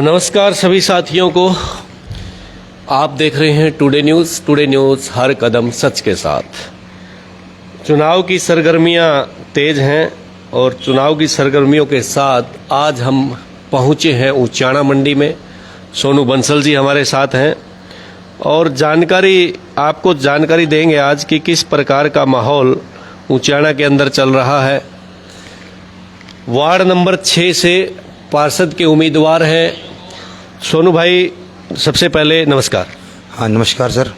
नमस्कार सभी साथियों को। आप देख रहे हैं टुडे न्यूज़ हर कदम सच के साथ। चुनाव की सरगर्मियां तेज हैं और चुनाव की सरगर्मियों के साथ आज हम पहुंचे हैं उचाना मंडी में। सोनू बंसल जी हमारे साथ हैं और आपको जानकारी देंगे आज कि किस प्रकार का माहौल उचाना के अंदर चल रहा है। वार्ड नंबर 6 से पार्षद के उम्मीदवार हैं सोनू भाई। सबसे पहले नमस्कार। हाँ नमस्कार सर।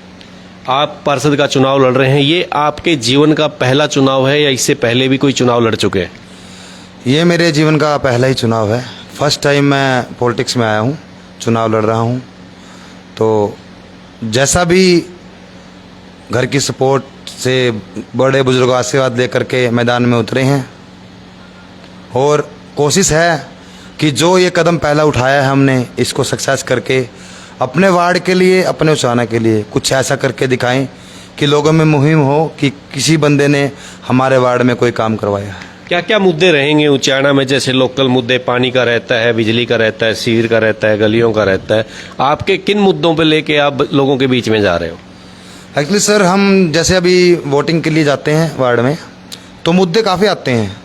आप पार्षद का चुनाव लड़ रहे हैं, ये आपके जीवन का पहला चुनाव है या इससे पहले भी कोई चुनाव लड़ चुके हैं? ये मेरे जीवन का पहला ही चुनाव है। फर्स्ट टाइम मैं पॉलिटिक्स में आया हूँ, चुनाव लड़ रहा हूँ। तो जैसा भी घर की सपोर्ट से बड़े बुजुर्ग आशीर्वाद लेकर के मैदान में उतरे हैं और कोशिश है कि जो ये कदम पहला उठाया है हमने, इसको सक्सेस करके अपने वार्ड के लिए, अपने उचाना के लिए कुछ ऐसा करके दिखाएं कि लोगों में मुहिम हो कि किसी बंदे ने हमारे वार्ड में कोई काम करवाया है। क्या क्या मुद्दे रहेंगे उचाना में? जैसे लोकल मुद्दे पानी का रहता है, बिजली का रहता है, सीवर का रहता है, गलियों का रहता है। आपके किन मुद्दों पे लेके आप लोगों के बीच में जा रहे हो? एक्चुअली सर, हम जैसे अभी वोटिंग के लिए जाते हैं वार्ड में तो मुद्दे काफ़ी आते हैं।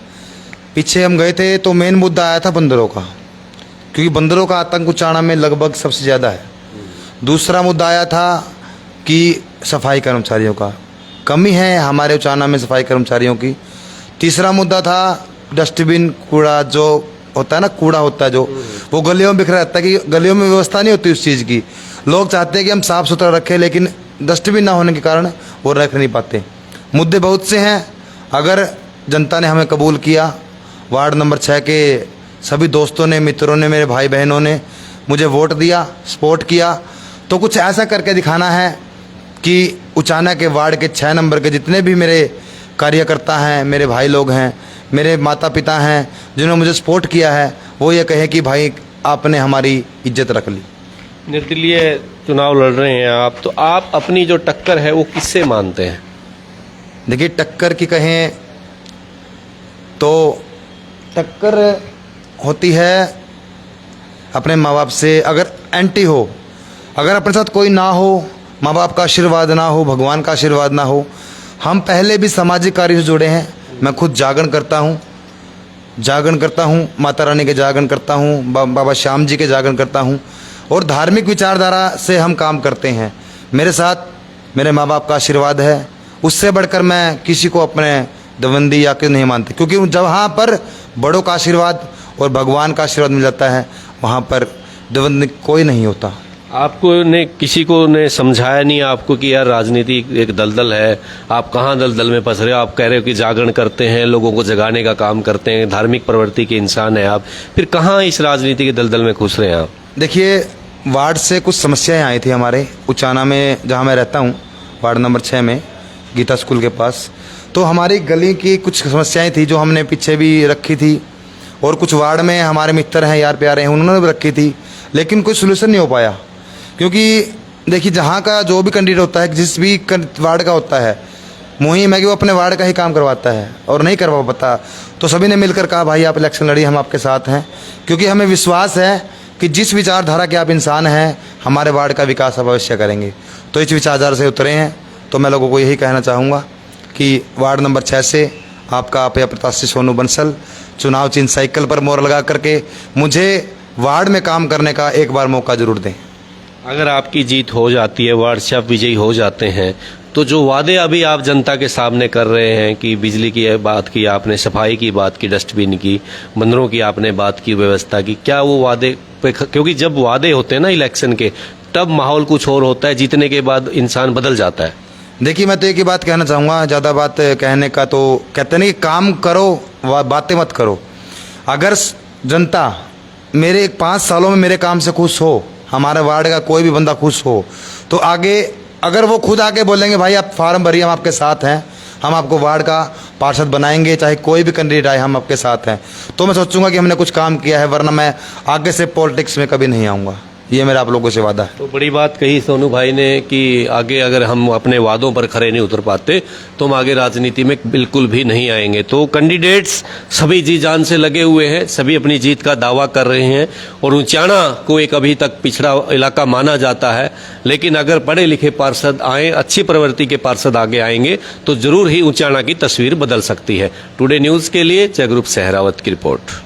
पीछे हम गए थे तो मेन मुद्दा आया था बंदरों का, क्योंकि बंदरों का आतंक उचाना में लगभग सबसे ज़्यादा है। दूसरा मुद्दा आया था कि सफाई कर्मचारियों का कमी है हमारे उचाना में, सफाई कर्मचारियों की। तीसरा मुद्दा था डस्टबिन, कूड़ा जो होता है ना, कूड़ा होता है जो वो गलियों में बिखरा रहता है कि गलियों में व्यवस्था नहीं होती उस चीज़ की। लोग चाहते हैं कि हम साफ़ सुथरा रखें, लेकिन डस्टबिन ना होने के कारण वो रख नहीं पाते। मुद्दे बहुत से हैं। अगर जनता ने हमें कबूल किया, वार्ड नंबर 6 के सभी दोस्तों ने, मित्रों ने, मेरे भाई बहनों ने मुझे वोट दिया, सपोर्ट किया, तो कुछ ऐसा करके दिखाना है कि उचाना के वार्ड के 6 नंबर के जितने भी मेरे कार्यकर्ता हैं, मेरे भाई लोग हैं, मेरे माता पिता हैं जिन्होंने मुझे सपोर्ट किया है, वो ये कहे कि भाई आपने हमारी इज्जत रख ली। निर्दलीय चुनाव लड़ रहे हैं आप, तो आप अपनी जो टक्कर है वो किससे मानते हैं? देखिए, टक्कर की कहें तो टक्कर होती है अपने माँ बाप से। अगर एंटी हो, अगर अपने साथ कोई ना हो, माँ बाप का आशीर्वाद ना हो, भगवान का आशीर्वाद ना हो। हम पहले भी सामाजिक कार्य से जुड़े हैं। मैं खुद जागरण करता हूँ, माता रानी के जागरण करता हूँ, बाबा श्याम जी के जागरण करता हूँ और धार्मिक विचारधारा से हम काम करते हैं। मेरे साथ मेरे माँ बाप का आशीर्वाद है, उससे बढ़कर मैं किसी को अपने दबंदी या कि नहीं मानते, क्योंकि जहाँ पर बड़ों का आशीर्वाद और भगवान का आशीर्वाद मिल जाता है वहाँ पर दबंदी कोई नहीं होता। आपको ने किसी को ने समझाया नहीं आपको कि यार राजनीति एक दलदल है, आप कहाँ दलदल में फंस रहे हो? आप कह रहे हो कि जागरण करते हैं, लोगों को जगाने का काम करते हैं, धार्मिक प्रवृत्ति के इंसान हैं आप, फिर कहाँ इस राजनीति के दलदल में घुस रहे हैं आप? देखिए, वार्ड से कुछ समस्याएं आई थी हमारे उचाना में, जहाँ मैं रहता हूँ, वार्ड नंबर 6 में गीता स्कूल के पास। तो हमारी गली की कुछ समस्याएं थी जो हमने पीछे भी रखी थी और कुछ वार्ड में हमारे मित्र हैं, यार प्यारे हैं, उन्होंने भी रखी थी, लेकिन कोई सोल्यूशन नहीं हो पाया। क्योंकि देखिए, जहाँ का जो भी कैंडिडेट होता है, जिस भी वार्ड का होता है, मुहिम है कि वो अपने वार्ड का ही काम करवाता है और नहीं करवा पाता। तो सभी ने मिलकर कहा भाई आप इलेक्शन लड़िए, हम आपके साथ हैं, क्योंकि हमें विश्वास है कि जिस विचारधारा के आप इंसान हैं, हमारे वार्ड का विकास आप अवश्य करेंगे। तो इस विचारधारा से उतरे हैं। तो मैं लोगों को यही कहना चाहूँगा कि वार्ड नंबर 6 से आपका प्रिय प्रत्याशी सोनू बंसल चुनाव चिन्ह साइकिल पर मोहर लगा करके मुझे वार्ड में काम करने का एक बार मौका ज़रूर दें। अगर आपकी जीत हो जाती है, वार्ड से आप विजयी हो जाते हैं, तो जो वादे अभी आप जनता के सामने कर रहे हैं कि बिजली की बात की आपने, सफाई की बात की, डस्टबिन की, बंदरों की आपने बात की, व्यवस्था की, क्या वो वादे पे, क्योंकि जब वादे होते हैं ना इलेक्शन के, तब माहौल कुछ और होता है, जीतने के बाद इंसान बदल जाता है। देखिए, मैं तो एक ही बात कहना चाहूँगा, ज़्यादा बात कहने का तो कहते नहीं कि काम करो, बातें मत करो। अगर जनता मेरे 5 सालों में मेरे काम से खुश हो, हमारे वार्ड का कोई भी बंदा खुश हो, तो आगे अगर वो खुद आके बोलेंगे भाई आप फार्म भरिए, हम आपके साथ हैं, हम आपको वार्ड का पार्षद बनाएंगे, चाहे कोई भी कैंडिडेट आए, हम आपके साथ हैं, तो मैं सोचूंगा कि हमने कुछ काम किया है, वरना मैं आगे से पॉलिटिक्स में कभी नहीं आऊँगा। ये मेरा आप लोगों से वादा है। तो बड़ी बात कही सोनू भाई ने कि आगे अगर हम अपने वादों पर खरे नहीं उतर पाते तो हम आगे राजनीति में बिल्कुल भी नहीं आएंगे। तो कैंडिडेट्स सभी जी जान से लगे हुए हैं, सभी अपनी जीत का दावा कर रहे हैं और ऊंचाना को एक अभी तक पिछड़ा इलाका माना जाता है, लेकिन अगर पढ़े लिखे पार्षद आए, अच्छी प्रवृत्ति के पार्षद आगे आएंगे तो जरूर ही ऊंचाना की तस्वीर बदल सकती है। टुडे न्यूज के लिए जयग्रुप सहरावत की रिपोर्ट।